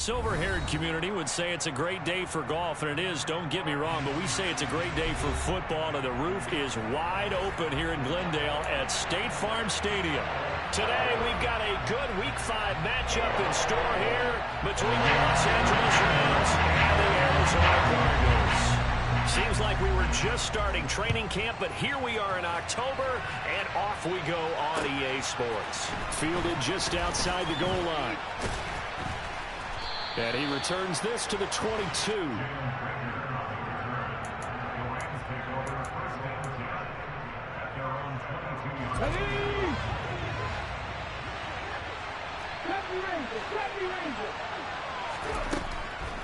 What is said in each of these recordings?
Silver-haired community would say it's a great day for golf, and it is, don't get me wrong, but we say it's a great day for football, and the roof is wide open here in Glendale at State Farm Stadium. Today, we've got a good Week 5 matchup in store here between the Los Angeles Rams and the Arizona Cardinals. Seems like we were just starting training camp, but here we are in October, and off we go on EA Sports. Fielded just outside the goal line. And he returns this to the 22.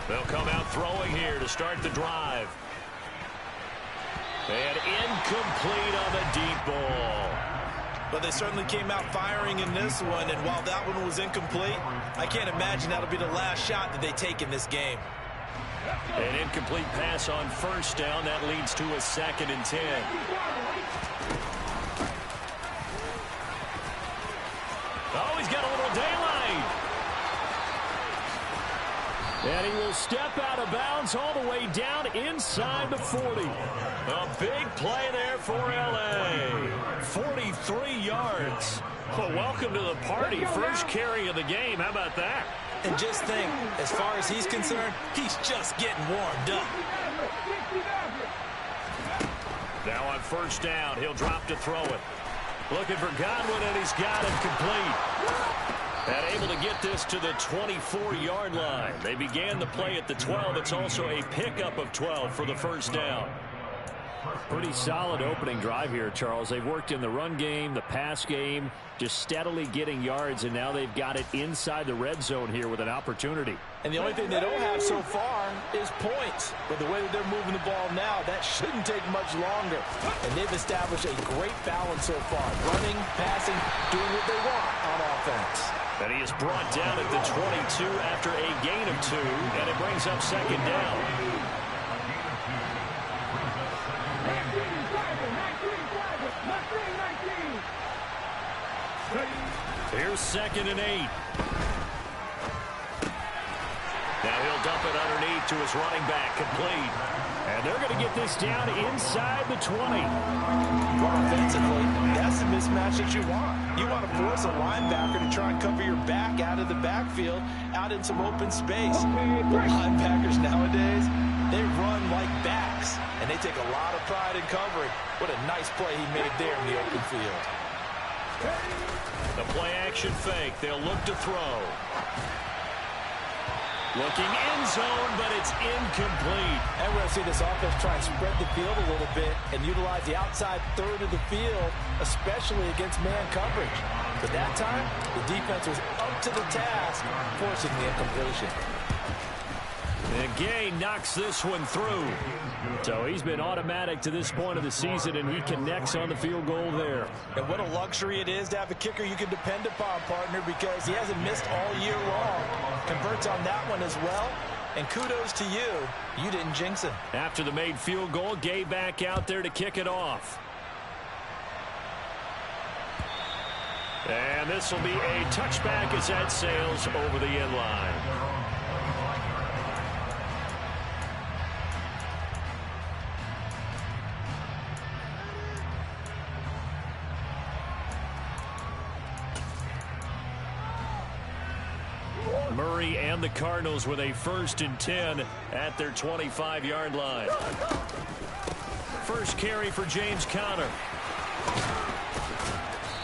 They'll come out throwing here to start the drive. And incomplete on the deep ball. But they certainly came out firing in this one, and while that one was incomplete, I can't imagine that'll be the last shot that they take in this game. An incomplete pass on first down. That leads to a 2nd and 10. Oh, he's got a little daylight. And he will step out of bounds all the way down inside the 40. A big play there for L.A. 43 yards. Well, welcome to the party. First carry of the game. How about that? And just think, as far as he's concerned, he's just getting warmed up. Now on first down, he'll drop to throw it. Looking for Godwin, and he's got it complete. And able to get this to the 24-yard line. They began the play at the 12. It's also a pickup of 12 for the first down. Pretty solid opening drive here, Charles. They've worked in the run game, the pass game, just steadily getting yards, and now they've got it inside the red zone here with an opportunity. And the only thing they don't have so far is points. But the way that they're moving the ball now, that shouldn't take much longer. And they've established a great balance so far. Running, passing, doing what they want on offense. And he is brought down at the 22 after a gain of 2, and it brings up 2nd down. Here's 2nd and 8. Now he'll dump it underneath to his running back, complete. And they're going to get this down inside the 20. Offensively, that's the mismatch that you want. You want to force a linebacker to try and cover your back out of the backfield, out in some open space. But linebackers nowadays, they run like backs, and they take a lot of pride in covering. What a nice play he made there in the open field. The play-action fake. They'll look to throw. Looking in zone, but it's incomplete. And we're going to see this offense try and spread the field a little bit and utilize the outside third of the field, especially against man coverage. But that time, the defense was up to the task, forcing the incompletion. And Gay knocks this one through. So he's been automatic to this point of the season, and he connects on the field goal there. And what a luxury it is to have a kicker you can depend upon, partner, because he hasn't missed all year long. Converts on that one as well. And kudos to you. You didn't jinx him. After the made field goal, Gay back out there to kick it off. And this will be a touchback as that sails over the end line. Murray and the Cardinals with a 1st and 10 at their 25-yard line. First carry for James Conner.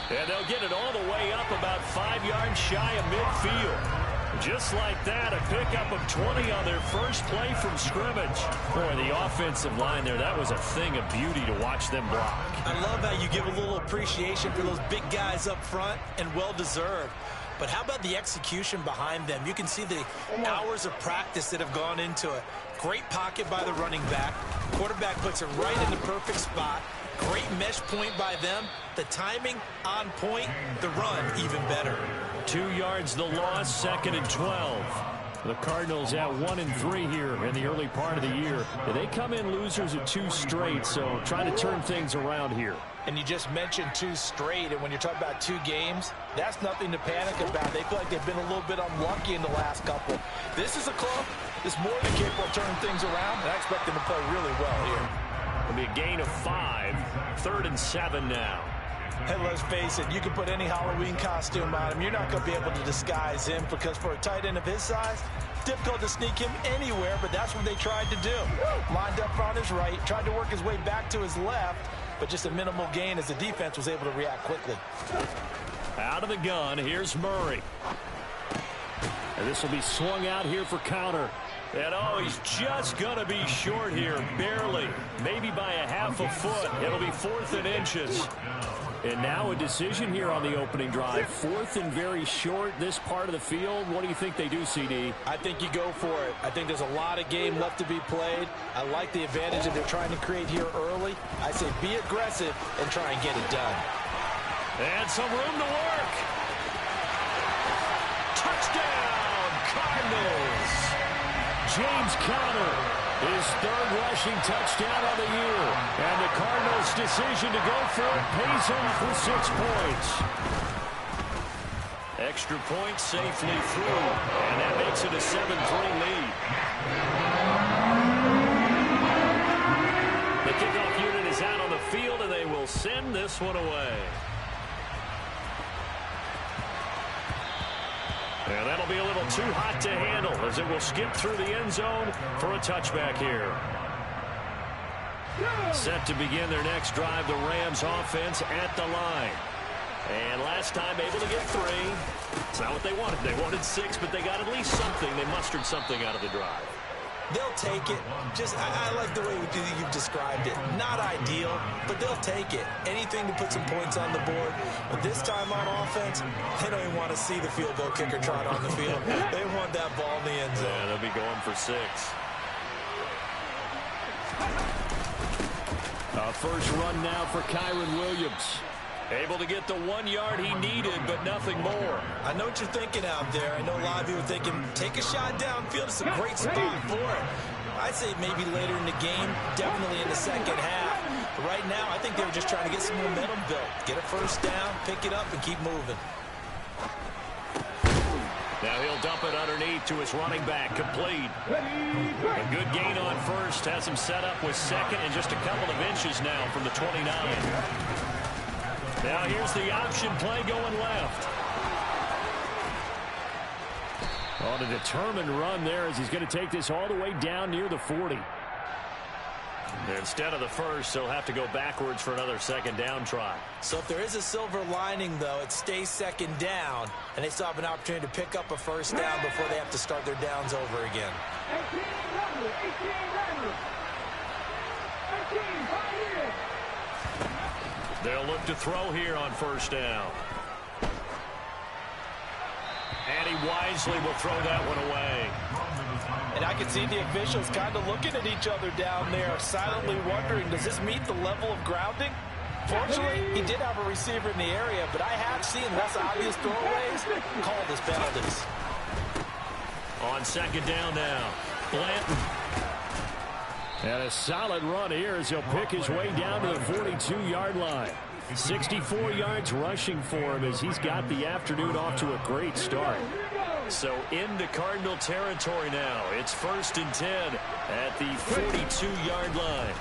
And they'll get it all the way up about 5 yards shy of midfield. Just like that, a pickup of 20 on their first play from scrimmage. Boy, the offensive line there, that was a thing of beauty to watch them block. I love how you give a little appreciation for those big guys up front, and well-deserved. But how about the execution behind them? You can see the hours of practice that have gone into it. Great pocket by the running back. Quarterback puts it right in the perfect spot. Great mesh point by them. The timing on point. The run even better. 2 yards the loss, 2nd and 12. The Cardinals at 1-3 here in the early part of the year. They come in losers of 2 straight, so trying to turn things around here. And you just mentioned 2 straight, and when you're talking about 2 games, that's nothing to panic about. They feel like they've been a little bit unlucky in the last couple. This is a club that's more than capable of turning things around, and I expect them to play really well here. It'll be a gain of 5, 3rd and 7 now. Hey, let's face it, you can put any Halloween costume on him. You're not going to be able to disguise him because for a tight end of his size, difficult to sneak him anywhere, but that's what they tried to do. Lined up on his right, tried to work his way back to his left, but just a minimal gain as the defense was able to react quickly. Out of the gun, here's Murray. And this will be swung out here for counter. And oh, he's just going to be short here, barely. Maybe by a half a foot. It'll be 4th and inches. And now a decision here on the opening drive. 4th and very short, this part of the field. What do you think they do, CD? I think you go for it. I think there's a lot of game left to be played. I like the advantage that they're trying to create here early. I say be aggressive and try and get it done. And some room to work. Touchdown, Cardinals. James Conner, his 3rd rushing touchdown of the year. And the Cardinals' decision to go for it pays off with 6 points. Extra point safely through, and that makes it a 7-3 lead. The kickoff unit is out on the field, and they will send this one away. And that'll be a little too hot to handle as it will skip through the end zone for a touchback here. Set to begin their next drive, the Rams offense at the line. And last time able to get 3. It's not what they wanted. They wanted 6, but they got at least something. They mustered something out of the drive. They'll take it. I like the way you've described it. Not ideal, but they'll take it. Anything to put some points on the board. But this time on offense, they don't even want to see the field goal kicker trot on the field. They want that ball in the end zone. Yeah, they'll be going for 6. First run now for Kyron Williams. Able to get the 1 yard he needed, but nothing more. I know what you're thinking out there. I know a lot of you are thinking, take a shot downfield. It's a great spot for it. I'd say maybe later in the game, definitely in the second half. But right now, I think they were just trying to get some momentum built. Get a first down, pick it up, and keep moving. Now he'll dump it underneath to his running back, complete. A good gain on first, has him set up with 2nd and just a couple of inches now from the 29. Now here's the option play going left. On a determined run there as he's going to take this all the way down near the 40. Instead of the first, he'll have to go backwards for another 2nd down try. So if there is a silver lining, though, it stays 2nd down, and they still have an opportunity to pick up a first down before they have to start their downs over again. They'll look to throw here on first down. And he wisely will throw that one away. And I can see the officials kind of looking at each other down there, silently wondering, does this meet the level of grounding? Fortunately, he did have a receiver in the area, but I have seen less obvious throwaways called as penalties. On 2nd down now, Blanton. And a solid run here as he'll pick his way down to the 42-yard line. 64 yards rushing for him as he's got the afternoon off to a great start. So into Cardinal territory now. It's 1st and 10 at the 42-yard line.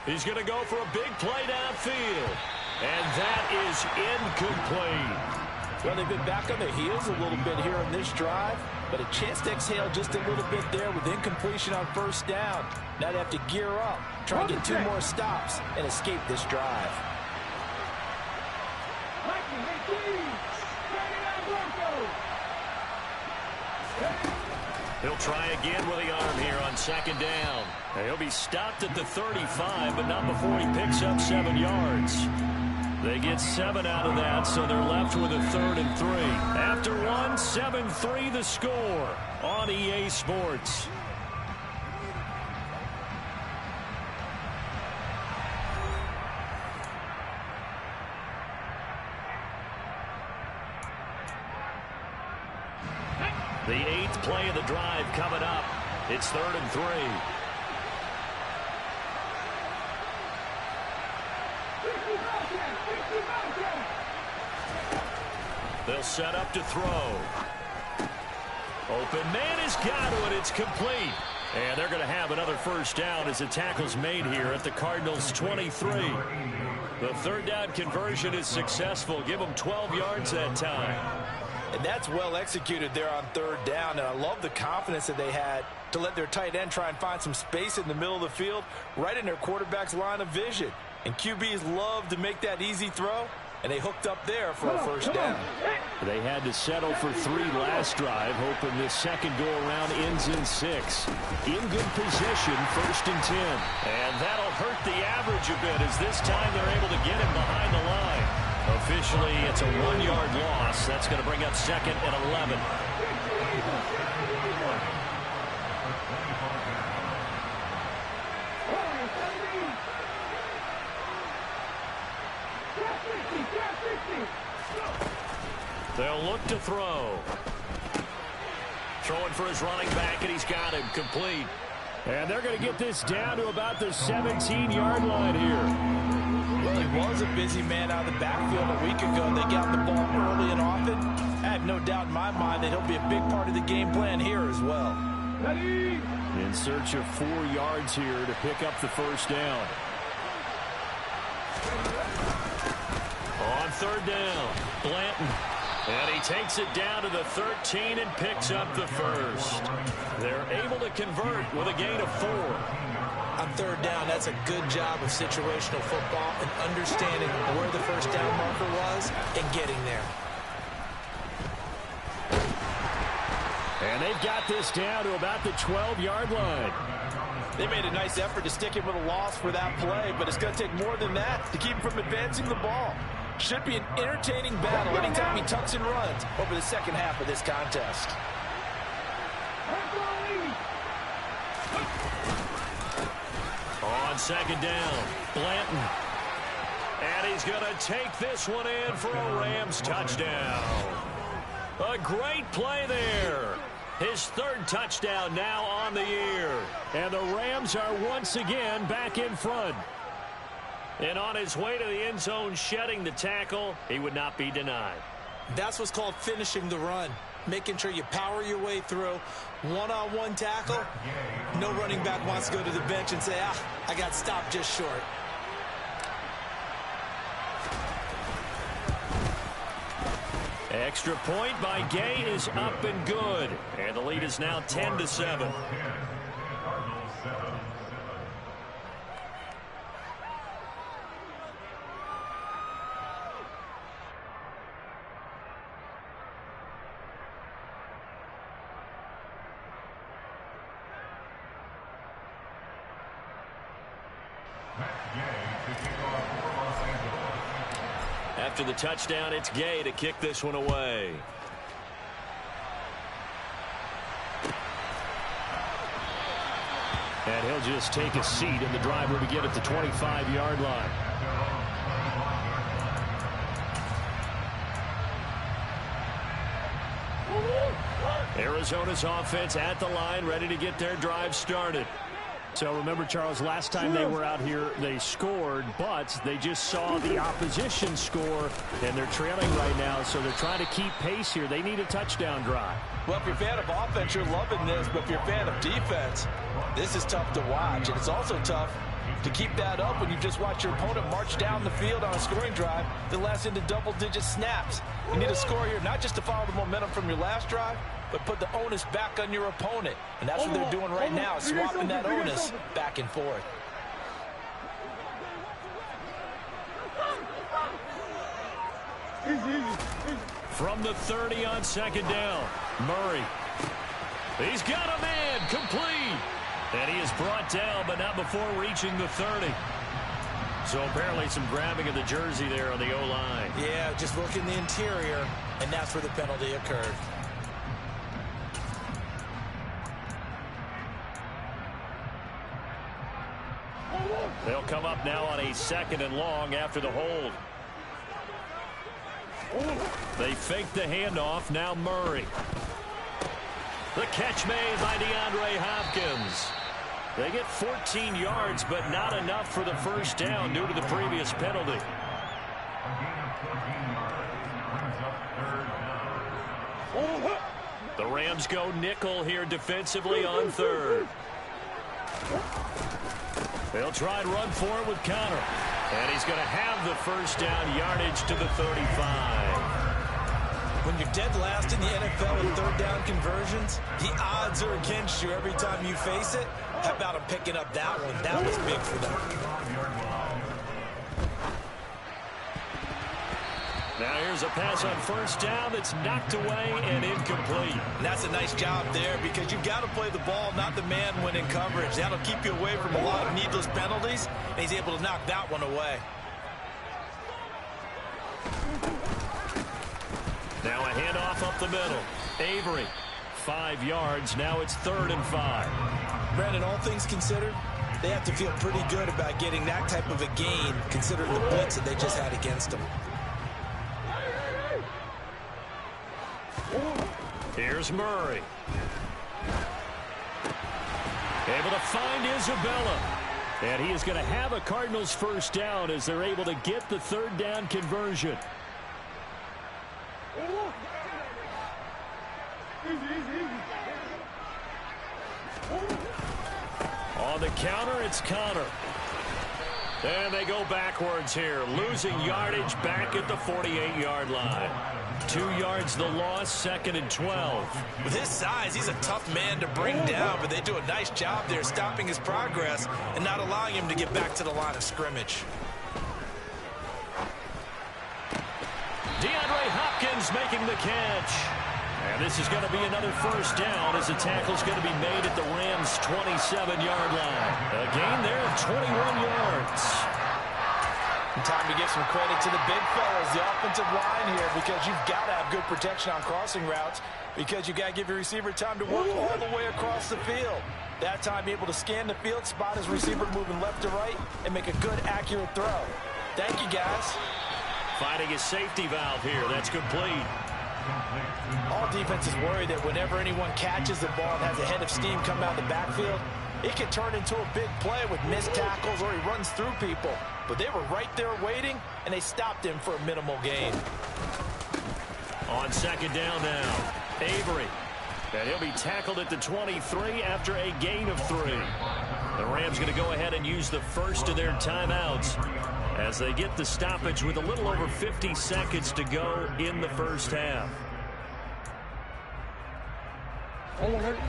He's going to go for a big play downfield. And that is incomplete. Well, they've been back on their heels a little bit here on this drive, but a chance to exhale just a little bit there with incompletion on first down. Now they have to gear up, try and get 2 more stops, and escape this drive. He'll try again with the arm here on 2nd down. And he'll be stopped at the 35, but not before he picks up 7 yards. They get 7 out of that, so they're left with a 3rd and 3. After 1, 7-3 the score on EA Sports. The 8th play of the drive coming up. It's 3rd and 3. set up to throw. Open man has got to it. It's complete. And they're going to have another first down as the tackle's made here at the Cardinals' 23. The third down conversion is successful. Give them 12 yards that time. And that's well executed there on third down. And I love the confidence that they had to let their tight end try and find some space in the middle of the field, right in their quarterback's line of vision. And QBs love to make that easy throw, and they hooked up there for a first down. They had to settle for 3 last drive, hoping this second go-around ends in 6. In good position, 1st and 10. And that'll hurt the average a bit, as this time they're able to get him behind the line. Officially, it's a 1-yard loss. That's going to bring up 2nd and 11. They'll look to throw. Throwing for his running back, and he's got him complete. And they're going to get this down to about the 17-yard line here. Well, he was a busy man out of the backfield a week ago. They got the ball early and often. I have no doubt in my mind that he'll be a big part of the game plan here as well. In search of 4 yards here to pick up the first down. On third down, Blanton. And he takes it down to the 13 and picks up the first. They're able to convert with a gain of 4. On third down, that's a good job of situational football and understanding where the first down marker was and getting there. And they've got this down to about the 12-yard line. They made a nice effort to stick him with a loss for that play, but it's going to take more than that to keep him from advancing the ball. Should be an entertaining battle anytime he tucks and runs over the second half of this contest. On second down, Blanton. And he's going to take this one in for a Rams touchdown. A great play there. His 3rd touchdown now on the year. And the Rams are once again back in front. And on his way to the end zone, shedding the tackle, he would not be denied. That's what's called finishing the run. Making sure you power your way through. One-on-one tackle. No running back wants to go to the bench and say, I got stopped just short. Extra point by Gay is up and good. And the lead is now 10-7. After the touchdown, it's Gay to kick this one away. And he'll just take a seat in the driver to get at the 25-yard line. Arizona's offense at the line, ready to get their drive started. So remember, Charles, last time they were out here, they scored, but they just saw the opposition score, and they're trailing right now, so they're trying to keep pace here. They need a touchdown drive. Well, if you're a fan of offense, you're loving this, but if you're a fan of defense, this is tough to watch, and it's also tough to keep that up when you just watch your opponent march down the field on a scoring drive that lasts into double-digit snaps. You need a score here, not just to follow the momentum from your last drive, but put the onus back on your opponent. And that's what they're doing right now, swapping that onus back and forth. From the 30 on second down, Murray. He's got a man, complete. And he is brought down, but not before reaching the 30. So apparently some grabbing of the jersey there on the O-line. Yeah, just working the interior, and that's where the penalty occurred. They'll come up now on a 2nd and long after the hold. They fake the handoff. Now Murray. The catch made by DeAndre Hopkins. They get 14 yards, but not enough for the first down due to the previous penalty. Rams go nickel here defensively on third. They'll try and run for it with Connor. And he's going to have the first down, yardage to the 35. When you're dead last in the NFL in third down conversions, the odds are against you every time you face it. How about him picking up that one? That was big for them. Now here's a pass on first down that's knocked away and incomplete. And that's a nice job there because you've got to play the ball, not the man when in coverage. That'll keep you away from a lot of needless penalties, and he's able to knock that one away. Now a handoff up the middle. Avery, 5 yards. Now it's 3rd and 5. Brandon, all things considered, they have to feel pretty good about getting that type of a gain considering the blitz that they just had against them. Here's Murray. Able to find Isabella. And he is going to have a Cardinals first down as they're able to get the 3rd down conversion. On the counter, it's Connor. And they go backwards here, losing yardage back at the 48-yard line. 2 yards the loss, 2nd and 12. With his size, he's a tough man to bring down, but they do a nice job there stopping his progress and not allowing him to get back to the line of scrimmage. DeAndre Hopkins making the catch. And this is going to be another first down as the tackle's going to be made at the Rams' 27-yard line. A gain there of 21 yards. And time to give some credit to the big fellas, the offensive line here, because you've got to have good protection on crossing routes because you've got to give your receiver time to work all the way across the field. That time, be able to scan the field, spot his receiver moving left to right, and make a good, accurate throw. Thank you, guys. Finding a safety valve here. That's complete. All defenses worry that whenever anyone catches the ball and has a head of steam come out of the backfield, it can turn into a big play with missed tackles or he runs through people. But they were right there waiting, and they stopped him for a minimal gain. On 2nd down now, Avery. And he'll be tackled at the 23 after a gain of 3. The Rams going to go ahead and use the first of their timeouts as they get the stoppage with a little over 50 seconds to go in the first half.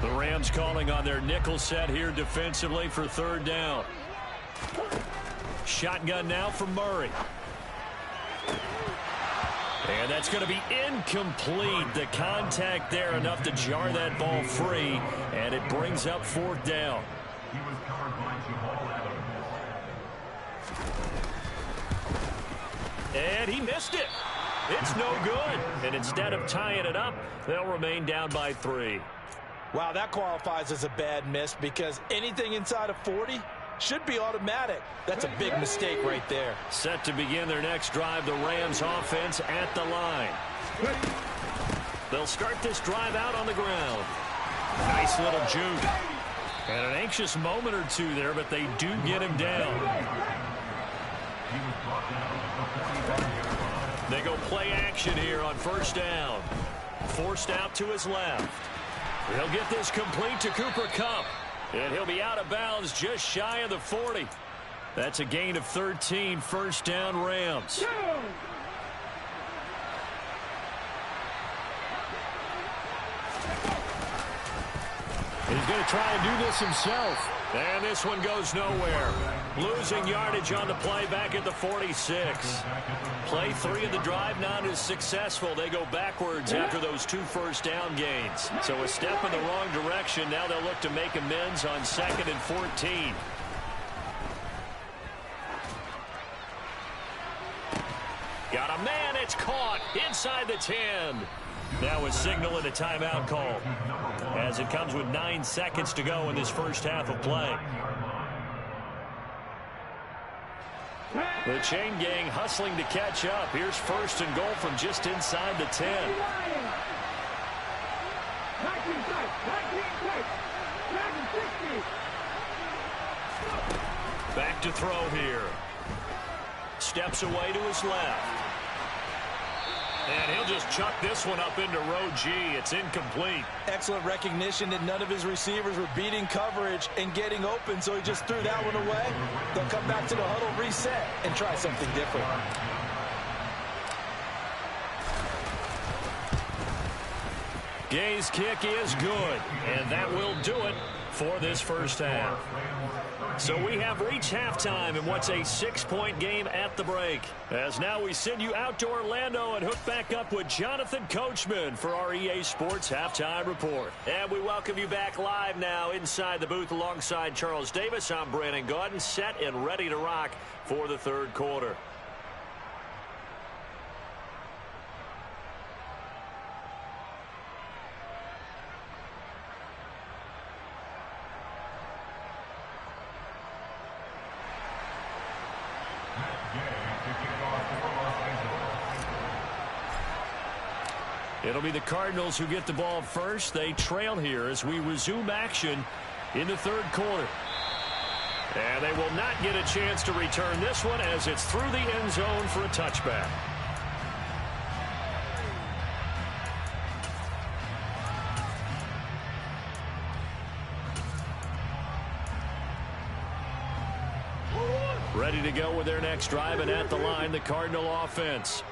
The Rams calling on their nickel set here defensively for 3rd down. Shotgun now from Murray. And that's going to be incomplete. The contact there enough to jar that ball free, and it brings up 4th down. And he missed it. It's no good. And instead of tying it up, they'll remain down by 3. Wow, that qualifies as a bad miss because anything inside of 40 should be automatic. That's a big mistake right there. Set to begin their next drive, the Rams offense at the line. They'll start this drive out on the ground. Nice little juke. And an anxious moment or two there, but they do get him down. They go play action here on 1st down. Forced out to his left. He'll get this complete to Cooper Kupp. And he'll be out of bounds just shy of the 40. That's a gain of 13, 1st down Rams. He's going to try and do this himself. And this one goes nowhere. Losing yardage on the play back at the 46. Play 3 of the drive not as successful. They go backwards after those 2 first down gains. So a step in the wrong direction. Now they'll look to make amends on 2nd and 14. Got a man. It's caught inside the 10. Now a signal and a timeout call as it comes with 9 seconds to go in this first half of play. The chain gang hustling to catch up. Here's 1st and goal from just inside the 10. Back to throw here. Steps away to his left. And he'll just chuck this one up into row G. It's incomplete. Excellent recognition that none of his receivers were beating coverage and getting open, so he just threw that one away. They'll come back to the huddle, reset, and try something different. Gay's kick is good, and that will do it for this first half. So we have reached halftime in what's a 6-point game at the break. As now we send you out to Orlando and hook back up with Jonathan Coachman for our EA Sports Halftime Report. And we welcome you back live now inside the booth alongside Charles Davis. I'm Brandon Gaudin, set and ready to rock for the third quarter. It'll be the Cardinals who get the ball first. They trail here as we resume action in the third quarter. And they will not get a chance to return this one as it's through the end zone for a touchback. Ready to go with their next drive, and at the line, the Cardinal offense.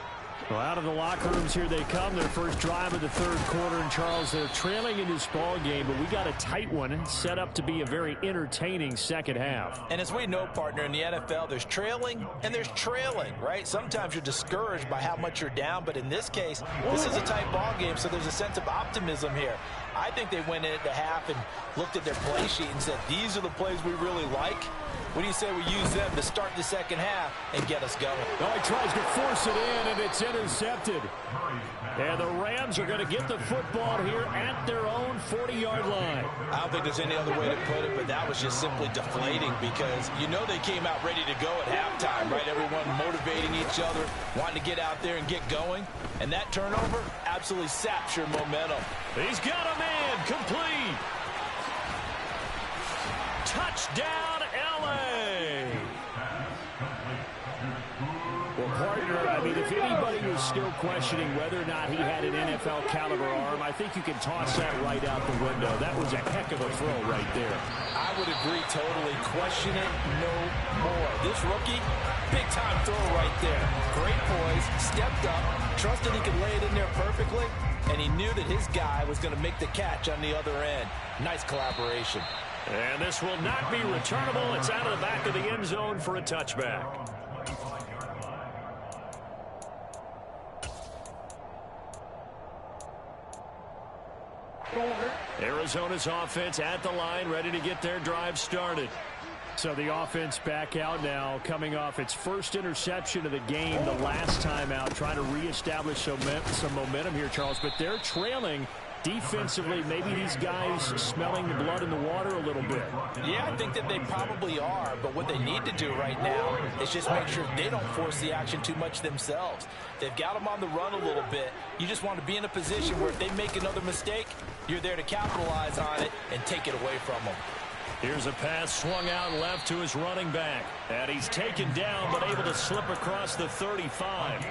Well, out of the locker rooms here they come. Their first drive of the third quarter. And, Charles, they're trailing in this ball game, but we got a tight one set up to be a very entertaining second half. And as we know, partner, in the NFL, there's trailing and there's trailing, right? Sometimes you're discouraged by how much you're down, but in this case, this is a tight ball game, so there's a sense of optimism here. I think they went in at the half and looked at their play sheet and said, these are the plays we really like. What do you say we use them to start the second half and get us going? Oh, he tries to force it in, and it's intercepted. And the Rams are going to get the football here at their own 40-yard line. I don't think there's any other way to put it, but that was just simply deflating because you know they came out ready to go at halftime, right? Everyone motivating each other, wanting to get out there and get going. And that turnover absolutely saps your momentum. He's got a man complete. Touchdown, L.A. Well, partner, I mean, if anybody was still questioning whether or not he had an NFL caliber arm, I think you can toss that right out the window. That was a heck of a throw right there. I would agree totally. Question it no more. This rookie, big-time throw right there. Great poise, stepped up, trusted he could lay it in there perfectly, and he knew that his guy was going to make the catch on the other end. Nice collaboration. And this will not be returnable. It's out of the back of the end zone for a touchback. Arizona's offense at the line, ready to get their drive started. So the offense back out now, coming off its first interception of the game the last time out, trying to reestablish some momentum here, Charles. But they're trailing defensively. Maybe these guys smelling the blood in the water a little bit. Yeah, I think that they probably are, but what they need to do right now is just make sure they don't force the action too much themselves. They've got them on the run a little bit. You just want to be in a position where if they make another mistake, you're there to capitalize on it and take it away from them. Here's a pass swung out left to his running back. And he's taken down but able to slip across the 35.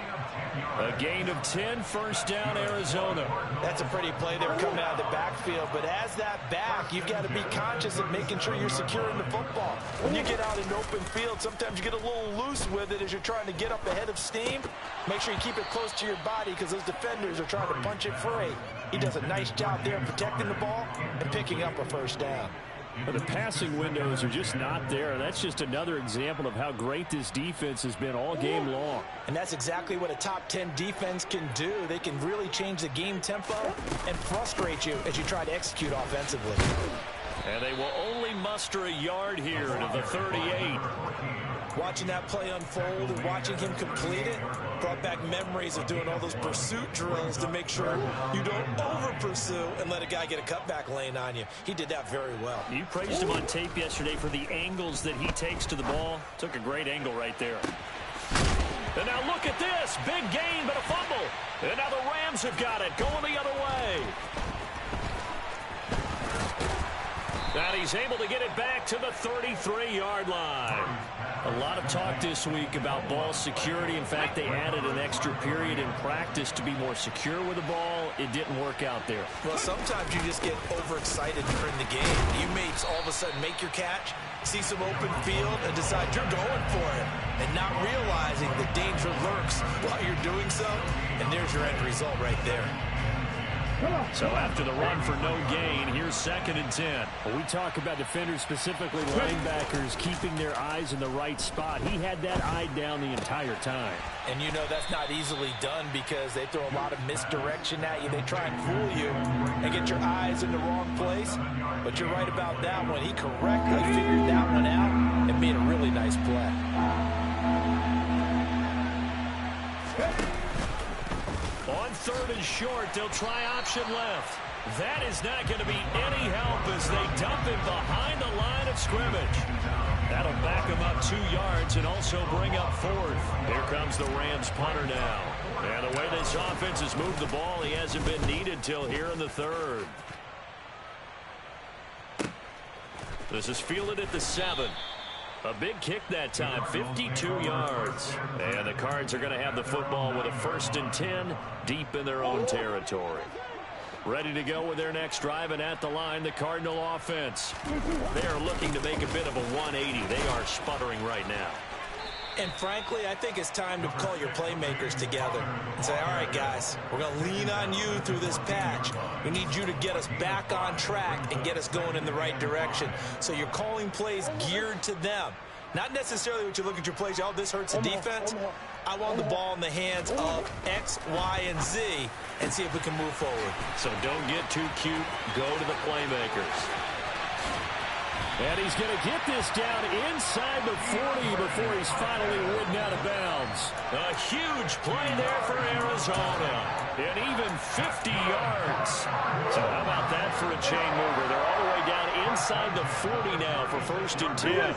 A gain of 10, first down, Arizona. That's a pretty play there coming out of the backfield. But as that back, you've got to be conscious of making sure you're securing the football. When you get out in open field, sometimes you get a little loose with it as you're trying to get up ahead of steam. Make sure you keep it close to your body because those defenders are trying to punch it free. He does a nice job there protecting the ball and picking up a first down. But the passing windows are just not there. That's just another example of how great this defense has been all game long. And that's exactly what a top 10 defense can do. They can really change the game tempo and frustrate you as you try to execute offensively. And they will only muster a yard here to the 38. Watching that play unfold and watching him complete it brought back memories of doing all those pursuit drills to make sure you don't over-pursue and let a guy get a cutback lane on you. He did that very well. You praised him on tape yesterday for the angles that he takes to the ball. Took a great angle right there. And now look at this. Big gain, but a fumble. And now the Rams have got it, going the other way. And he's able to get it back to the 33-yard line. A lot of talk this week about ball security. In fact, they added an extra period in practice to be more secure with the ball. It didn't work out there. Well, sometimes you just get overexcited during the game. You may all of a sudden make your catch, see some open field, and decide you're going for it, and not realizing the danger lurks while you're doing so. And there's your end result right there. So after the run for no gain, here's 2nd and 10. Well, we talk about defenders, specifically linebackers, keeping their eyes in the right spot. He had that eye down the entire time. And you know that's not easily done because they throw a lot of misdirection at you. They try and fool you and get your eyes in the wrong place. But you're right about that one. He correctly figured that one out and made a really nice play. On 3rd and short, they'll try option left. That is not going to be any help as they dump him behind the line of scrimmage. That'll back him up 2 yards and also bring up 4th. Here comes the Rams punter now. And the way this offense has moved the ball, he hasn't been needed till here in the 3rd. This is fielded at the 7. A big kick that time, 52 yards. And the Cards are going to have the football with a 1st and 10 deep in their own territory. Ready to go with their next drive, and at the line, the Cardinal offense. They are looking to make a bit of a 180. They are sputtering right now. And frankly, I think it's time to call your playmakers together and say, all right, guys, we're going to lean on you through this patch. We need you to get us back on track and get us going in the right direction. So you're calling plays geared to them. Not necessarily what you look at your plays, oh, this hurts the defense. I want the ball in the hands of X, Y, and Z and see if we can move forward. So don't get too cute. Go to the playmakers. And he's going to get this down inside the 40 before he's finally ridden out of bounds. A huge play there for Arizona. And even 50 yards. So how about that for a chain mover? They're all the way down inside the 40 now for 1st and 10.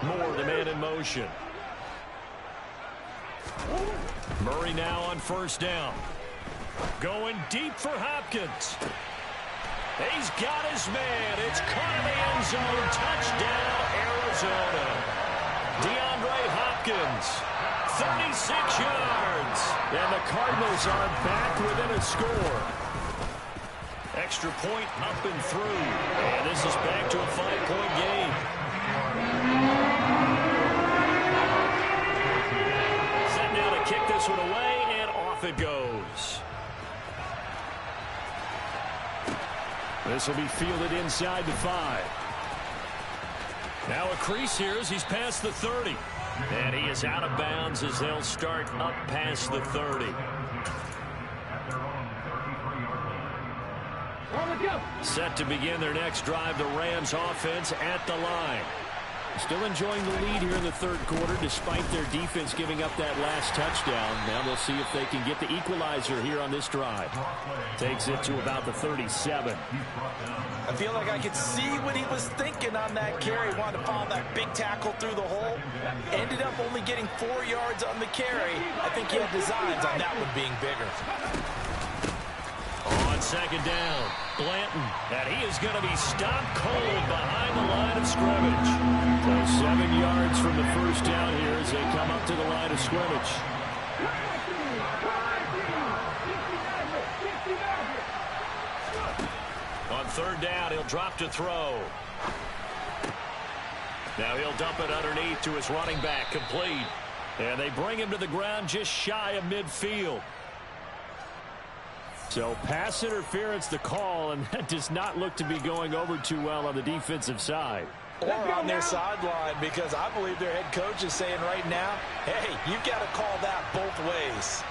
Moore, the man in motion. Murray now on 1st down. Going deep for Hopkins. He's got his man. It's caught in the end zone. Touchdown, Arizona. DeAndre Hopkins, 36 yards. And the Cardinals are back within a score. Extra point up and through. And this is back to a 5-point game. Set now to kick this one away, and off it goes. This will be fielded inside the 5. Now a crease here as he's past the 30. And he is out of bounds as they'll start up past the 30. Set to begin their next drive, the Rams offense at the line. Still enjoying the lead here in the 3rd quarter despite their defense giving up that last touchdown. Now they'll see if they can get the equalizer here on this drive. Takes it to about the 37. I feel like I could see what he was thinking on that carry. Wanted to follow that big tackle through the hole. Ended up only getting 4 yards on the carry. I think he had designs on that one being bigger. On 2nd down, Blanton. And he is going to be stopped cold behind the line of scrimmage. So 7 yards from the 1st down here as they come up to the line of scrimmage. On 3rd down, he'll drop to throw. Now he'll dump it underneath to his running back, complete. And they bring him to the ground just shy of midfield. So pass interference the call, and that does not look to be going over too well on the defensive side. Or on their sideline, because I believe their head coach is saying right now, hey, you've got to call that both ways.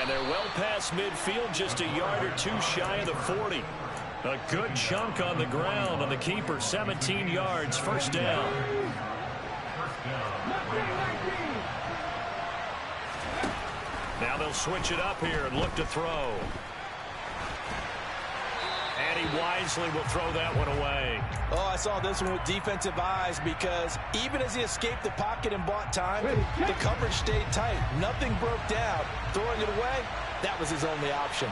And they're well past midfield, just a yard or 2 shy of the 40. A good chunk on the ground on the keeper, 17 yards, 1st down. Now they'll switch it up here and look to throw. And he wisely will throw that one away. Oh, I saw this one with defensive eyes because even as he escaped the pocket and bought time, the coverage stayed tight. Nothing broke down. Throwing it away, that was his only option.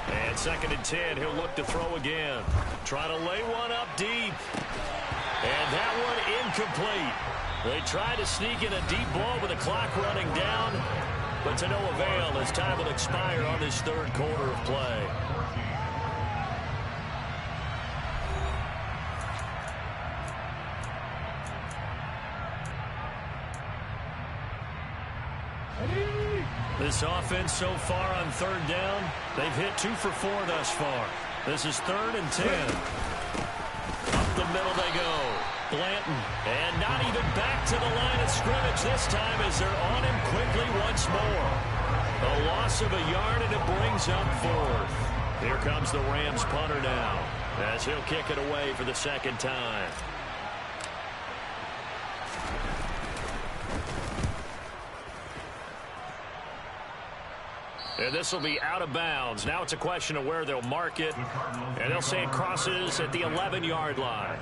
And 2nd and 10, he'll look to throw again. Try to lay one up deep. And that one incomplete. They try to sneak in a deep ball with the clock running down, but to no avail as time will expire on this 3rd quarter of play. This offense so far on 3rd down, they've hit 2 for 4 thus far. This is 3rd and 10. Up the middle they go. Blanton, and not even back to the line of scrimmage this time as they're on him quickly once more. A loss of a yard, and it brings up 4th. Here comes the Rams punter now as he'll kick it away for the 2nd time. And this will be out of bounds. Now it's a question of where they'll mark it. And they'll say it crosses at the 11-yard line.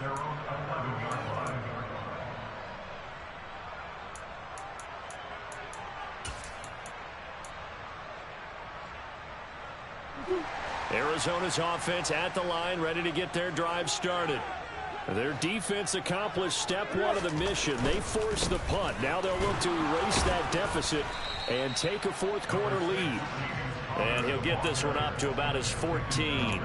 Arizona's offense at the line, ready to get their drive started. Their defense accomplished step 1 of the mission. They forced the punt. Now they'll look to erase that deficit and take a 4th quarter lead. And he'll get this one up to about his 14.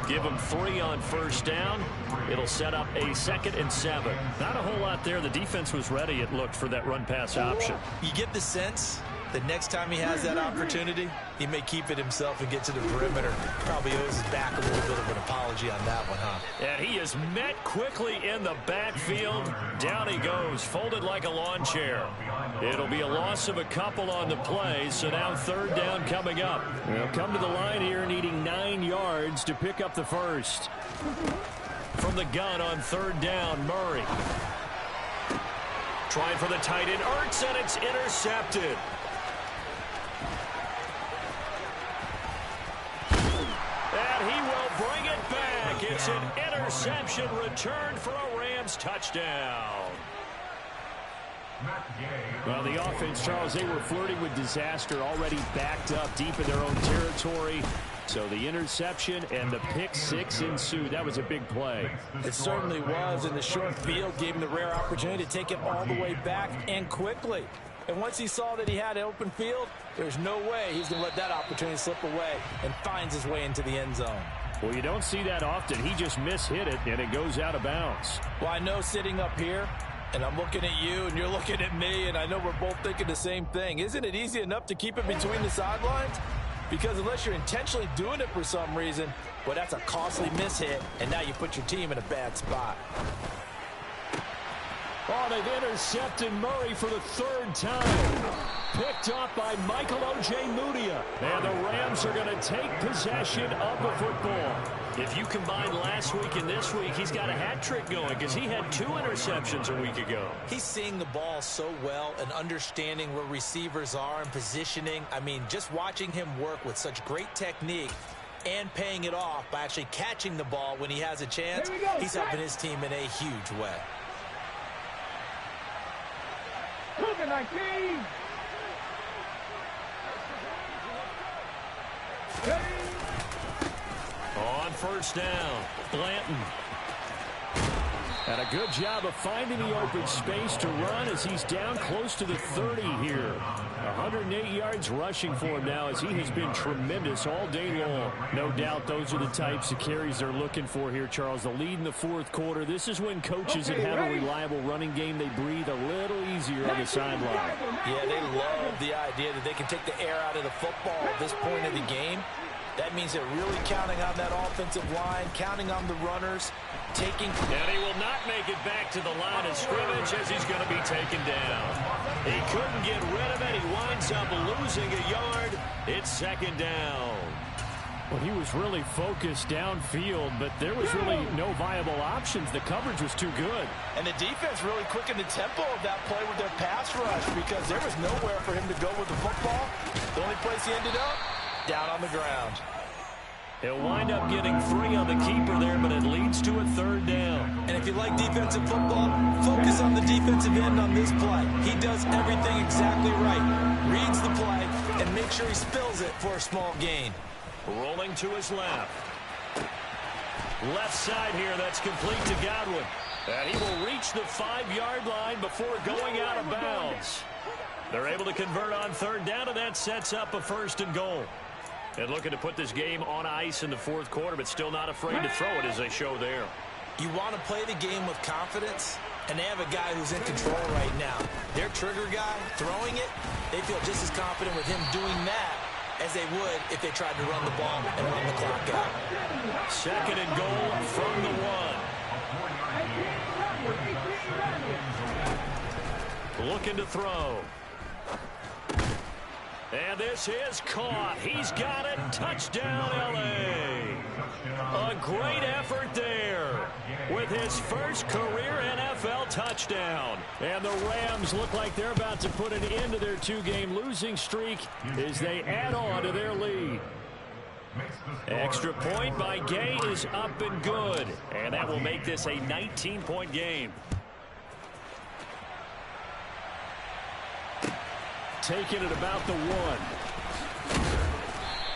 Give him 3 on 1st down. It'll set up a 2nd and 7. Not a whole lot there. The defense was ready, it looked, for that run-pass option. You get the sense that next time he has that opportunity, he may keep it himself and get to the perimeter. Probably owes his back a little bit of an apology on that one, huh? And he is met quickly in the backfield. Down he goes, folded like a lawn chair. It'll be a loss of a couple on the play, so now 3rd down coming up. They'll come to the line here needing 9 yards to pick up the 1st. From the gun on 3rd down, Murray. Trying for the tight end, Ertz, and it's intercepted. And he will bring it back. It's an interception returned for a Rams touchdown. Well, the offense, Charles, they were flirting with disaster, already backed up deep in their own territory. So the interception and the pick 6 ensued. That was a big play. It certainly was, and the short field gave him the rare opportunity to take it all the way back and quickly. And once he saw that he had an open field, there's no way he's going to let that opportunity slip away, and finds his way into the end zone. Well, you don't see that often. He just mishit it, and it goes out of bounds. Well, I know sitting up here, and I'm looking at you, and you're looking at me, and I know we're both thinking the same thing. Isn't it easy enough to keep it between the sidelines? Because unless you're intentionally doing it for some reason, well, that's a costly mishit, and now you put your team in a bad spot. Oh, they've intercepted Murray for the 3rd time. Picked up by Michael Ojemudia. And the Rams are going to take possession of the football. If you combine last week and this week, he's got a hat trick going because he had 2 interceptions a week ago. He's seeing the ball so well and understanding where receivers are and positioning. I mean, just watching him work with such great technique and paying it off by actually catching the ball when he has a chance, he's helping his team in a huge way. 19. On 1st down, Blanton. And a good job of finding the open space to run as he's down close to the 30 here. 108 yards rushing for him now as he has been tremendous all day long. No doubt those are the types of carries they're looking for here, Charles. The lead in the 4th quarter. This is when coaches that have a reliable running game, they breathe a little easier on the sideline. Yeah, they love the idea that they can take the air out of the football at this point of the game. That means they're really counting on that offensive line, counting on the runners, taking... And he will not make it back to the line of scrimmage as he's going to be taken down. He couldn't get rid of it. He winds up losing a yard. It's 2nd down. Well, he was really focused downfield, but there was really no viable options. The coverage was too good. And the defense really quickened the tempo of that play with their pass rush because there was nowhere for him to go with the football. The only place he ended up, down on the ground. He'll wind up getting 3 on the keeper there, but it leads to a 3rd down. And if you like defensive football, focus on the defensive end on this play. He does everything exactly right. Reads the play and makes sure he spills it for a small gain. Rolling to his left. Left side here, that's complete to Godwin. And he will reach the 5-yard line before going out of bounds. They're able to convert on 3rd down, and that sets up a 1st and goal. And looking to put this game on ice in the 4th quarter, but still not afraid to throw it as they show there. You want to play the game with confidence, and they have a guy who's in control right now. Their trigger guy, throwing it, they feel just as confident with him doing that as they would if they tried to run the ball and run the clock out. 2nd and goal from the 1. Looking to throw. And this is caught. He's got it. Touchdown, L.A. A great effort there with his first career NFL touchdown. And the Rams look like they're about to put an end to their 2-game losing streak as they add on to their lead. Extra point by Gay is up and good. And that will make this a 19-point game. Taking it about the 1.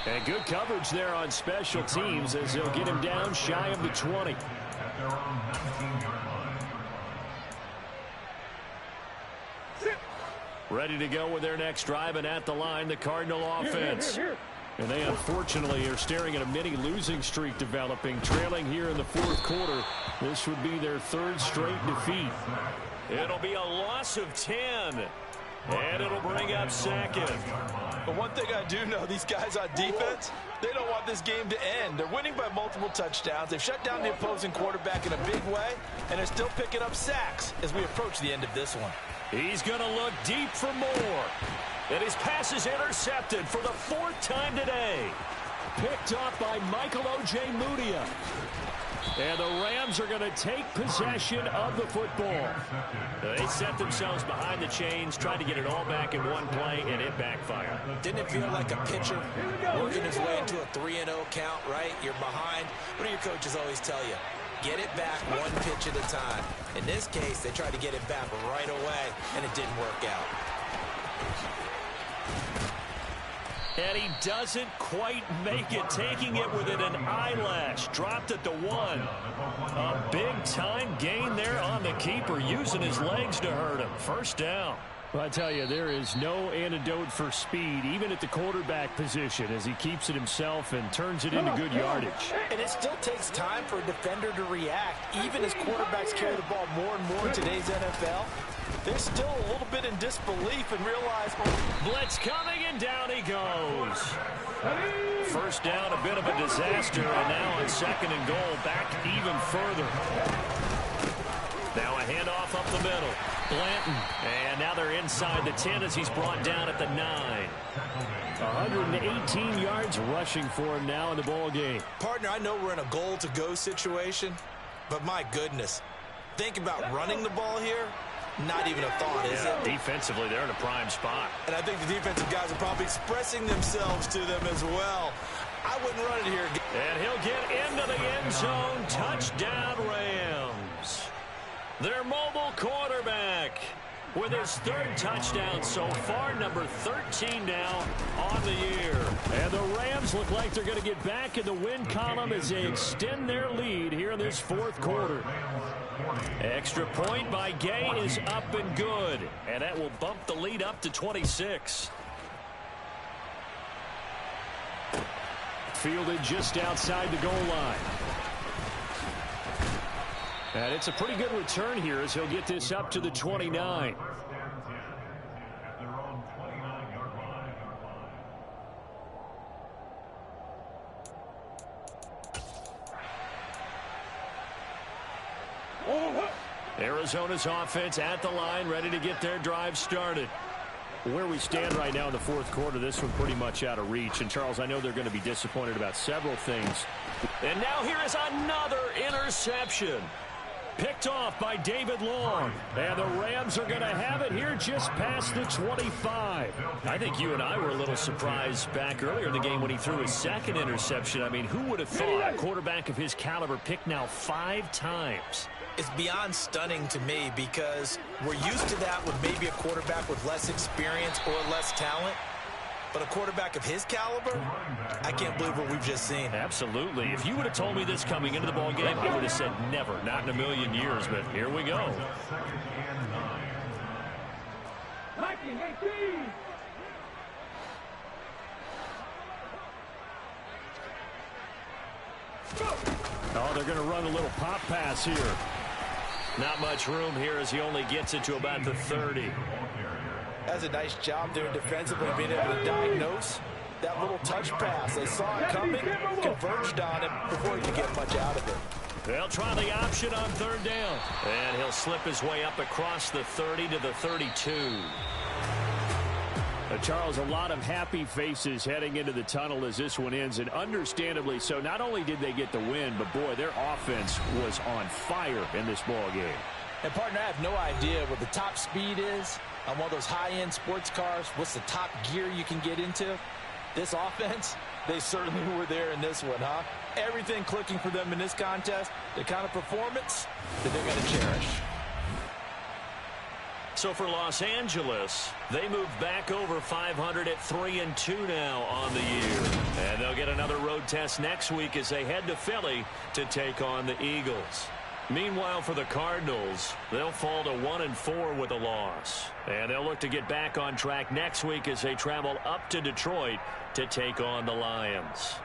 And good coverage there on special teams as they'll get him down shy of the 20. Ready to go with their next drive, and at the line, the Cardinal offense. And they unfortunately are staring at a mini losing streak developing, trailing here in the 4th quarter. This would be their 3rd straight defeat. It'll be a loss of 10. And it'll bring up 2nd. But one thing I do know, these guys on defense, they don't want this game to end. They're winning by multiple touchdowns. They've shut down the opposing quarterback in a big way, and they're still picking up sacks as we approach the end of this one. He's going to look deep for more. And his pass is intercepted for the 4th time today. Picked up by Michael Ojemudia. And the Rams are going to take possession of the football. They set themselves behind the chains, tried to get it all back in one play, and it backfired. Didn't it feel like a pitcher working his way into a 3-0 count, right? You're behind. What do your coaches always tell you? Get it back one pitch at a time. In this case, they tried to get it back right away, and it didn't work out. And he doesn't quite make it, taking it within an eyelash. Dropped at the 1. A big-time gain there on the keeper, using his legs to hurt him. 1st down. Well, I tell you, there is no antidote for speed, even at the quarterback position, as he keeps it himself and turns it into good yardage. And it still takes time for a defender to react. Even as quarterbacks carry the ball more and more in today's NFL, they're still a little bit in disbelief and realize... Blitz coming, and down he goes. 1st down, a bit of a disaster, and now on 2nd and goal, back even further. Now a handoff up the middle. Blanton, and now they're inside the 10 as he's brought down at the 9. 118 yards rushing for him now in the ball game. Partner, I know we're in a goal-to-go situation, but my goodness, think about running the ball here. Not even a thought, is it? Defensively, they're in a prime spot. And I think the defensive guys are probably expressing themselves to them as well. I wouldn't run it here. And he'll get into the end zone. Touchdown, Rams. Their mobile quarterback with his 3rd touchdown so far, number 13 now on the year. And the Rams look like they're going to get back in the win column as they extend their lead here in this 4th quarter. Extra point by Gay is up and good, and that will bump the lead up to 26. Fielded just outside the goal line. And it's a pretty good return here as he'll get this up to the 29. Arizona's offense at the line, ready to get their drive started. Where we stand right now in the 4th quarter, this one pretty much out of reach. And, Charles, I know they're going to be disappointed about several things. And now here is another interception. Picked off by David Long. And the Rams are going to have it here just past the 25. I think you and I were a little surprised back earlier in the game when he threw his second interception. I mean, who would have thought a quarterback of his caliber picked now 5 times? It's beyond stunning to me because we're used to that with maybe a quarterback with less experience or less talent. But a quarterback of his caliber, I can't believe what we've just seen. Absolutely. If you would have told me this coming into the ball game, I would have said never, not in a million years. But here we go. 1918. Oh, they're going to run a little pop pass here. Not much room here as he only gets it to about the 30. That's a nice job there defensively, being able to diagnose that little touch pass. They saw it coming, converged on it before he could get much out of it. They'll try the option on 3rd down. And he'll slip his way up across the 30 to the 32. Charles, a lot of happy faces heading into the tunnel as this one ends, and understandably so. Not only did they get the win, but, boy, their offense was on fire in this ball game. And, partner, I have no idea what the top speed is on one of those high-end sports cars. What's the top gear you can get into? This offense, they certainly were there in this one, huh? Everything clicking for them in this contest, the kind of performance that they're going to cherish. So for Los Angeles, they move back over 500 at 3-2 now on the year. And they'll get another road test next week as they head to Philly to take on the Eagles. Meanwhile, for the Cardinals, they'll fall to 1-4 with a loss. And they'll look to get back on track next week as they travel up to Detroit to take on the Lions.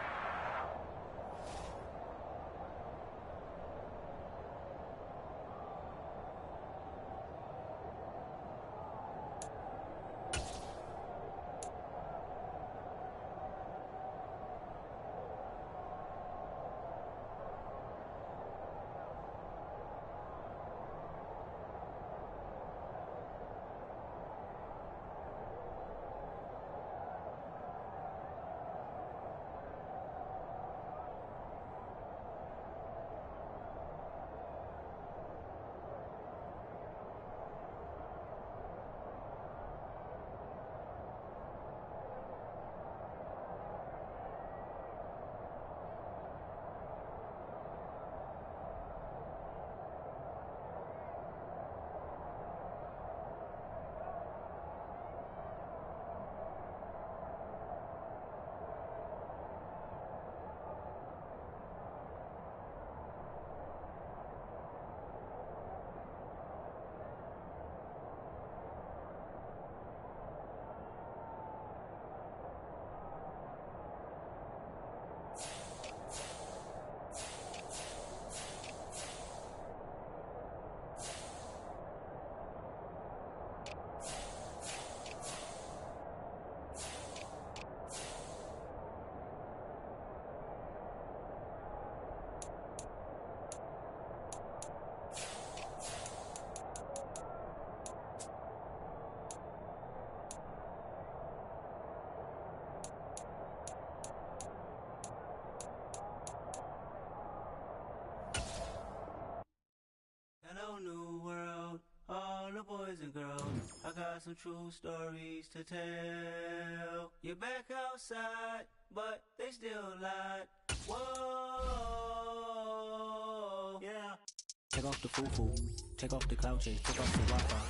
Hello, new world, all the boys and girls. I got some true stories to tell. You're back outside, but they still lied. Whoa, yeah. Take off the foo-foo, take off the cloud chase, take off the Wi-Fi,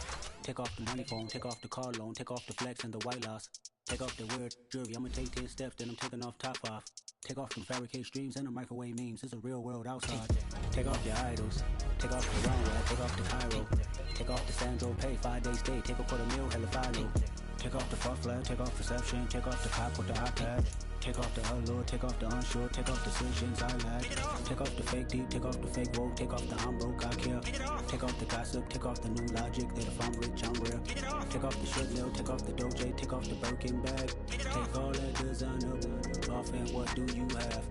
take off the money phone, take off the car loan, take off the flex and the white loss. Take off the weird jewelry, I'ma take 10 steps, then I'm taking off top off. Take off them fabricated streams and the microwave memes, it's a real world outside. Take off your idols, take off the runway, take off the Cairo. Take off the Sandro pay, 5 days stay, take a $250,000, hella follow. Take off the far flag, take off reception, take off the cop with the iPad. Take off the allure, take off the unsure, take off decisions I lack. Take off the fake deep, take off the fake woke, take off the I'm broke, I care. Take off the gossip, take off the new logic that if I'm rich, I'm rare. Take off the shit mill, take off the Doge, take off the Birkin bag. Take all that designer off and what do you have?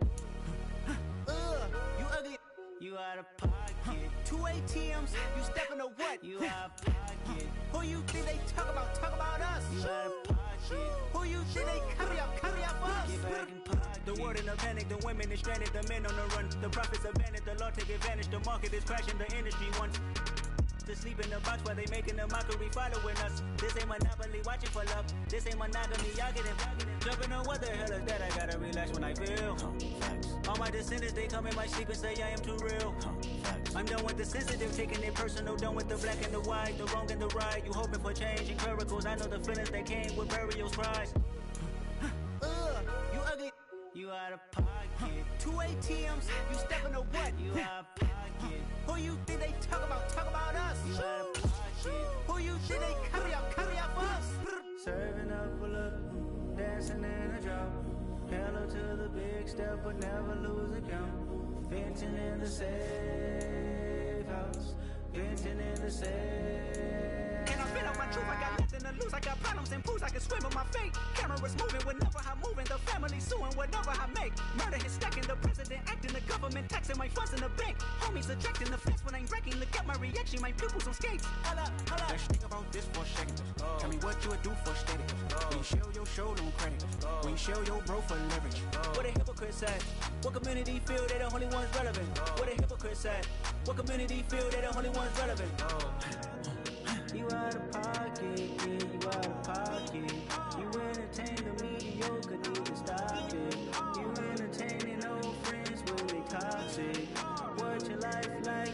You ugly. You out of pocket. 2 ATMs, you stepping to what? You out of pocket. Who you think they talk about us? You out of pocket. Who you think they copy up us? Get back in pocket. The The world in a panic, the women is stranded, the men on the run. The profits abandoned, the law take advantage. The market is crashing, the industry wants to sleep in the box while they making a mockery following us. This ain't Monopoly, watching for love. This ain't monogamy, y'all getting jumping on what the hell is that? I gotta relax when I feel. All my descendants, they come in my sleep and say I am too real. I'm done with the sensitive, taking it personal. Done with the black and the white, the wrong and the right. You hoping for change and miracles. I know the feelings that came with burial cries. You ugly. You out of pocket. 2 ATMs, you stepping to what? You out of pocket. Who you think they talk about? Talk about us. You out of pocket. Who you think they carry out for us? Serving up a look, dancing in a drop. Hello to the big step, but never lose a count. Venting in the safe house. Venting in the safe. And I've been on my truth, I got nothing to lose. I got problems and pools, I can swim with my fate. Cameras moving whenever I'm moving. The family suing whatever I make. Murder is stacking, the president acting, the government taxing my funds in the bank. Homies ejecting the fence when I'm wrecking. Look at my reaction, my pupils on skates. Hold up. Let's think about this for a second. Tell me what you would do for steady. When you show your show, no credit. When you show your bro for leverage. What a hypocrite said. What community feel they the only ones relevant? What a hypocrite said. What community feel they the only ones relevant? You out of pocket, yeah, you out of pocket. You entertain the mediocre, need to stop it. You entertaining old friends when they toxic. What your life like?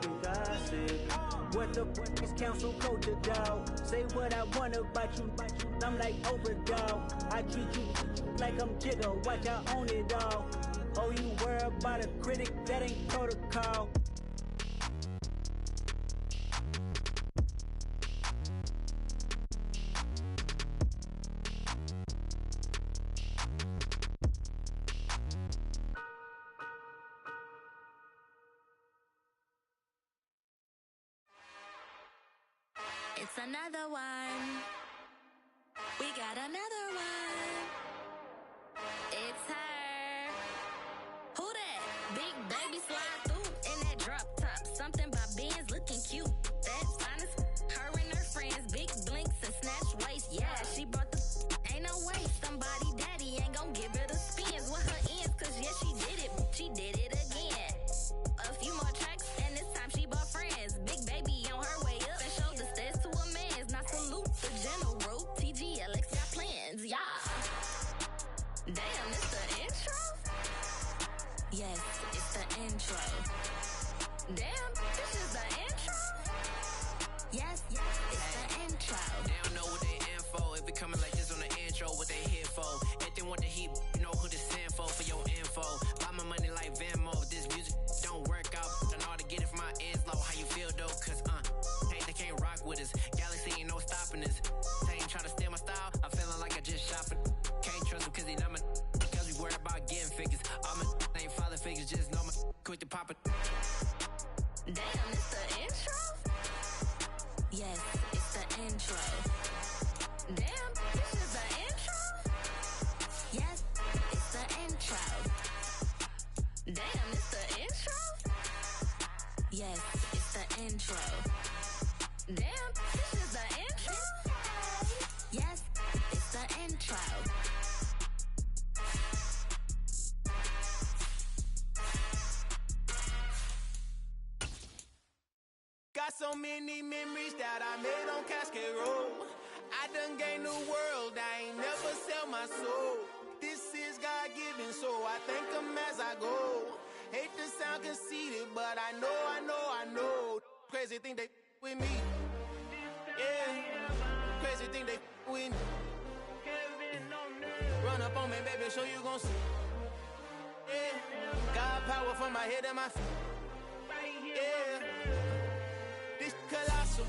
You gossip. What the is council culture, dog? Say what I want about you. I'm like Oprah, dog. I treat you like I'm Jigga. Watch I own it, dog. Oh, you worry about a critic? That ain't protocol. It's another one. We got another one. It's her. Who that? Big baby slide through in that drop top. Something by Benz looking cute. That's honest. Her and her friends, big blinks and snatch waist. Yeah, she brought the. Ain't no way. Somebody daddy ain't gon' give her the spins with her ends. Cause yeah, she did it. She did it again. A few more tracks and this time she bought friends. Big baby on her way up and showed the stairs to a man's. Not salute the general. TGLX got plans, yeah. Damn, it's the intro? Yes, it's the intro. Damn, this is the intro? Yes, it's the intro. They don't know what they in for. If it coming like this on the intro, what they here for? If they want the heat, you know who to send for your info. Buy my money like Venmo. If this music don't work out, I know how to get it from my ends low. How you feel though? Cause hey, they can't rock with us. Galaxy ain't no stopping us. They ain't trying to steal my style. I'm feeling like I just shopping. Can't trust them cause they not my. Cause we worried about getting figures. All my ain't father figures, just know my quick to pop it. Damn, it's the intro? Yes, it's the intro. Damn, this is the intro? Yes, it's the intro. Damn, it's the intro? Yes, it's the intro. Damn, this is the intro? Yes, it's the intro. Got so many memories that I made on Cascade Road. I done gained the world, I ain't never sell my soul. This is God-given, so I thank him as I go. Hate to sound conceited, but I know. Crazy thing they with me. Yeah, crazy thing they with me. Run up on me, baby, show you gon' see. Yeah, God power from my head and my feet. Yeah. This colossal,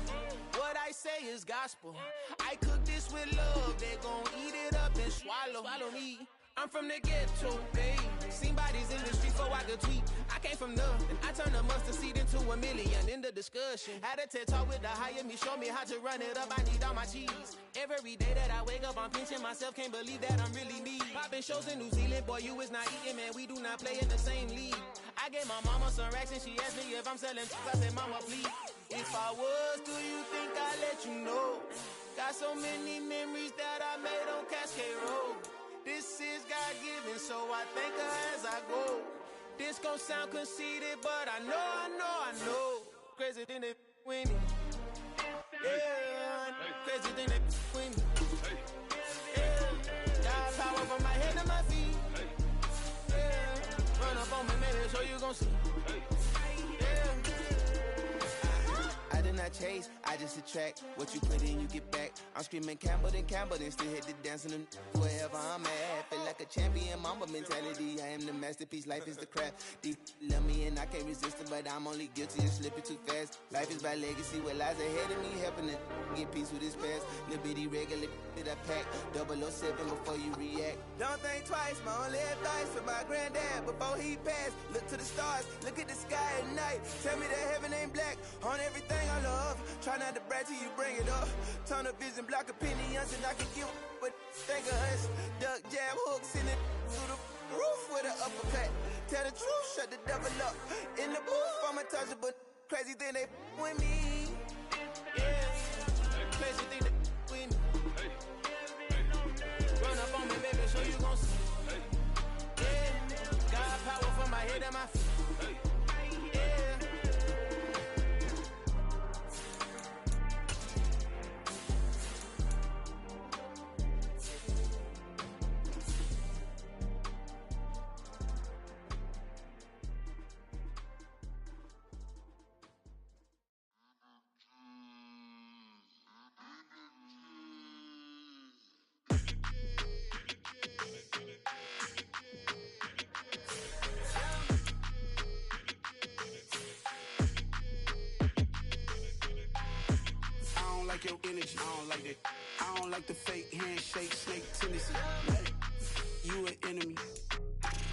what I say is gospel. I cook this with love, they gon' eat it up and swallow me. I'm from the ghetto, babe. Seen bodies in the street so I could tweet. I came from nothing, I turned a mustard seed into $1 million in the discussion. Had a TED talk with the higher me, show me how to run it up, I need all my cheese. Every day that I wake up, I'm pinching myself, can't believe that I'm really me. Popping shows in New Zealand, boy, you is not eating, man, we do not play in the same league. I gave my mama some racks and she asked me if I'm selling I said, mama, please. If I was, do you think I'd let you know? Got so many memories that I made on Cascade Road. This is God-given, so don't sound conceited, but I know. Crazy thing they with me. Yeah, crazy thing they with me. Yeah, got power from my head to my feet. Yeah, run up on me, maybe so you gon' see. I did not chase, I just attract. What you put in, you get back. I'm screaming Campbell, then still hit the dancing and wherever I'm at. Feel like a champion, mamba mentality. I am the masterpiece, life is the crap. Deep love me and I can't resist it, but I'm only guilty of slipping too fast. Life is by legacy, what lies ahead of me, helping to get peace with this past. Little bitty regular that I pack, 007 before you react. Don't think twice, my only advice for my granddad before he passed. Look to the stars, look at the sky at night. Tell me that heaven ain't black on everything I love. Try not to brag till you bring it up. Tunnel vision, block opinions, and I can get what think of us. Duck, jab, hooks in it through the roof with an uppercut. Tell the truth, shut the devil up. In the booth, I'm untouchable. Crazy thing they with me. Yeah, crazy thing they with me. Run up on me, baby, so you gon' see. Yeah, got power from my head and my feet. Your energy, I don't like that. I don't like the fake handshake, snake tendency. You an enemy.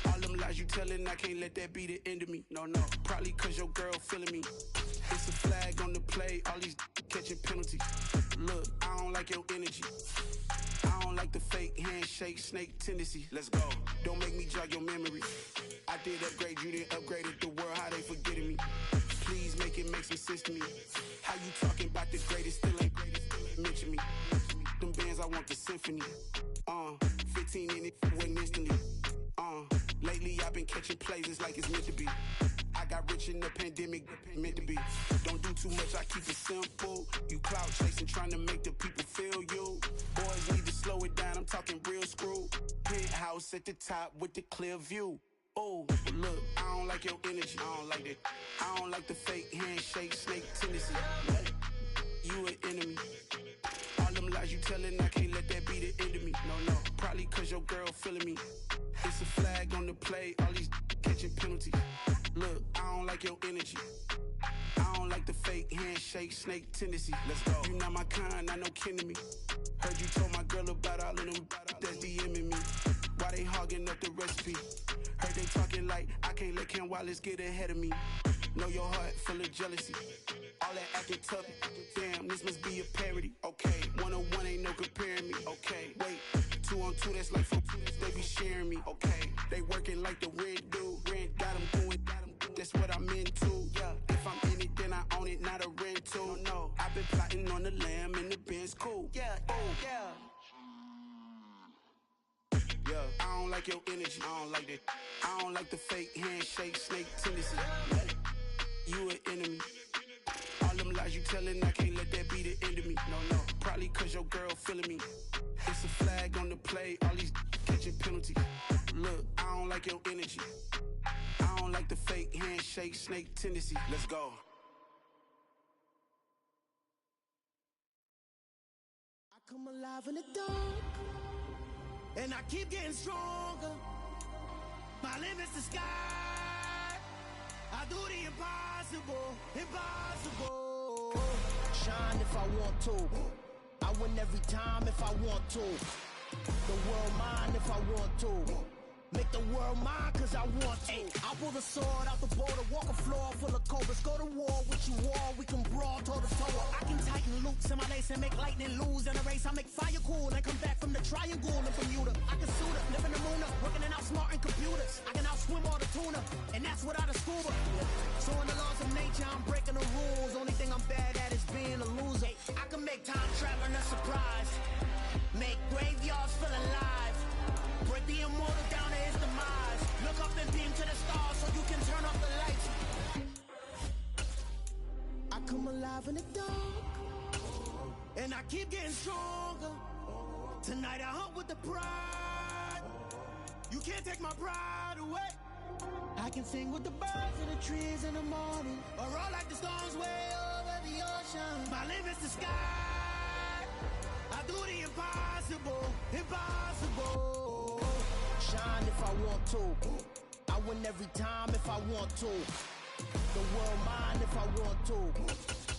All them lies you telling, I can't let that be the end of me. No, probably cause your girl feeling me. It's a flag on the play, all these catching penalties. Look, I don't like your energy. I don't like the fake handshake, snake tendency. Let's go. Don't make me jog your memory. I did upgrade, you didn't upgrade it. The world, how they forgetting me. Please make it make some sense to me. How you talking about the greatest, still ain't greatest, mention me. Them bands, I want the symphony. 15 in it, wasn't instantly. Lately I've been catching plays, it's like it's meant to be. I got rich in the pandemic, meant to be. Don't do too much, I keep it simple. You clout chasing, trying to make the people feel you. Boys need to slow it down, I'm talking real screw. Penthouse at the top with the clear view. Oh, look, I don't like your energy, I don't like that. I don't like the fake handshake, snake tendency. You an enemy. All them lies you telling, I can't let that be the end of me. No, probably cause your girl feeling me. It's a flag on the play, all these catching penalties. Look, I don't like your energy. I don't like the fake handshake, snake tendency. Let's go. You not my kind, not no kin to me. Heard you told my girl about all of them that's DMing me. Why they hogging up the recipe? Heard they talking like I can't let Ken Wallace get ahead of me. Know your heart full of jealousy. All that acting tough. Damn, this must be a parody. Okay, 1-on-1 ain't no comparing me. Okay, wait, 2-on-2 that's like 4. They be sharing me. Okay, they working like the rent do. Rent got them going. That's what I'm into. Yeah, if I'm in it, then I own it, not a rental. No, I've been plotting on the lamb and the Benz cool. Yeah, oh yeah. Yeah, I don't like your energy, I don't like that. I don't like the fake handshake, snake tendency. You an enemy. All them lies you telling, I can't let that be the end of me. No, probably cause your girl feeling me. It's a flag on the play, all these catching penalties. Look, I don't like your energy. I don't like the fake handshake, snake tendency. Let's go. I come alive in the dark, and I keep getting stronger. My limit's the sky. I do the impossible, impossible. Shine if I want to. I win every time if I want to. The world mine if I want to. Make the world mine cause I want to. I pull the sword out the border, walk a floor full of cobras. Go to war with you all, we can brawl toe to toe. I can tighten loops in my lace and make lightning lose in a race. I make fire cool and come back from the triangle in Bermuda. I can suit up, live in the moon up, working and outsmarting computers. I can outswim all the tuna, and that's without a scuba. So in the laws of nature, I'm breaking the rules. Only thing I'm bad at is being a loser. I can make time traveling a surprise, make graveyards feel alive. Break the immortal down to his demise. Look up and beam to the stars so you can turn keep getting stronger. Tonight I hunt with the pride. You can't take my pride away. I can sing with the birds in the trees in the morning, or roll like the storms way over the ocean. My limit's the sky. I do the impossible, impossible. Shine if I want to. I win every time if I want to. The world mine if I want to.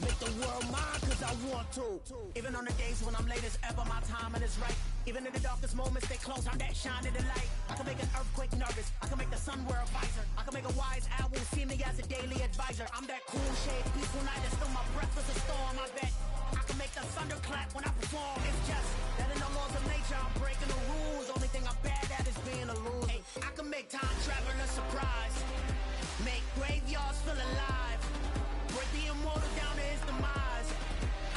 Make the world mine cause I want to. Even on the days when I'm late as ever, my timing is right. Even in the darkest moments, stay close, I'm that shine in the light. I can make an earthquake nervous, I can make the sun wear a visor. I can make a wise owl see me as a daily advisor. I'm that cool shade, peaceful night, that's still my breath is a storm, I bet. I can make the thunder clap when I perform. It's just that in the laws of nature, I'm breaking the rules. Only thing I'm bad at is being a loser. Hey, I can make time travel a surprise. Make graveyards feel alive. Break the immortal down to his demise.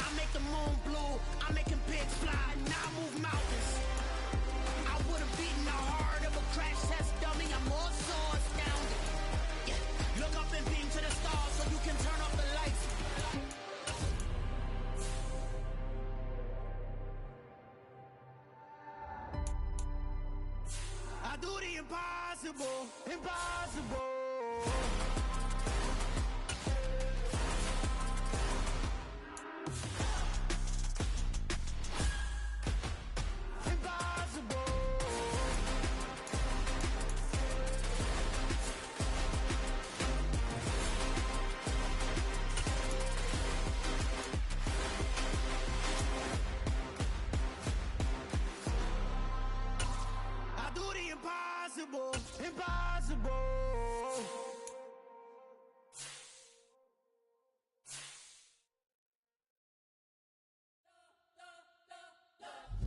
I make the moon blue, I'm making pigs fly. Now I move mountains. I would've beaten the heart of a crash test dummy. I'm more so astounded. Yeah. Look up and beam to the stars so you can turn off the lights. I do the impossible, impossible. Impossible, impossible.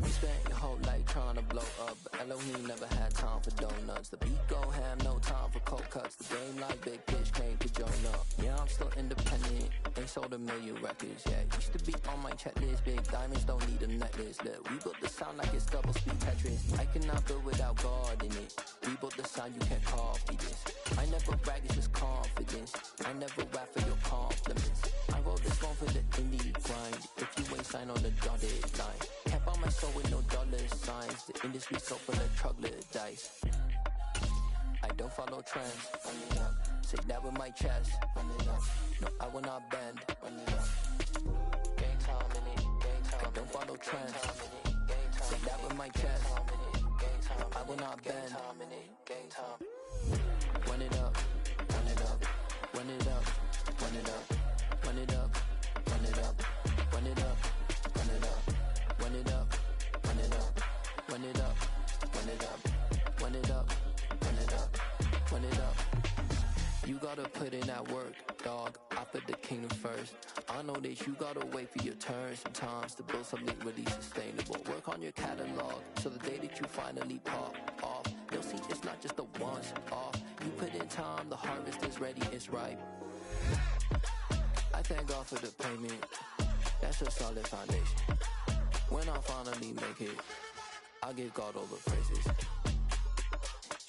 You spent your whole life trying to blow up, but Elohim never had time for donuts. The beat go ham, no time for cold cuts. The game like big bitch came to join up. Yeah, I'm still independent, ain't sold a million records yet. Used to be on my checklist, big diamonds don't need a necklace. Look, we built the sound like it's double speed Tetris. I cannot build without God in it. We built the sound, you can't copy this. I never brag, it's just confidence. I never rap for your compliments. I wrote this one for the indie grind. If you ain't signed on the dotted line, can't buy my soul with no dollar signs. The industry so full of troglodytes. I don't follow trends. Say that with my chest. No, I will not bend. Gang time in it. I don't follow trends. Say that with my chest. I will not bend. Run it up, run it up, run it up, run it up, run it up, run it up, run it up, run it up, run it up, run it up, run it up, run it up, run it up, run it up, run it up. You gotta put in that work, dog. I put the kingdom first. I know that you gotta wait for your turn sometimes to build something really sustainable. Work on your catalog, so the day that you finally pop off, you'll see it's not just a once off. You put in time, the harvest is ready, it's ripe. I thank God for the payment, that's a solid foundation. When I finally make it, I'll give God all the praises.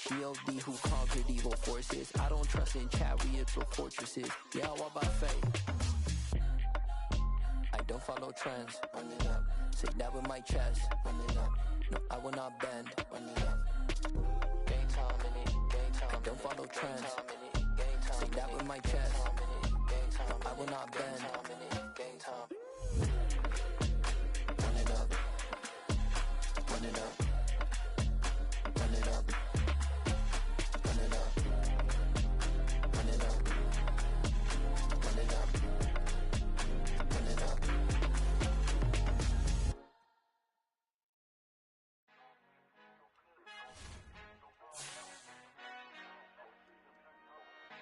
G.O.D. who conquered evil forces. I don't trust in chariots or fortresses. Yeah, I walk by faith. I don't follow trends. Run it up. Say that with my chest. Run it up. No, I will not bend. Run it up. Game time in it. Game time. I don't follow trends. Say that with my chest. No, I will not bend. Game time. Run it up. Run it up.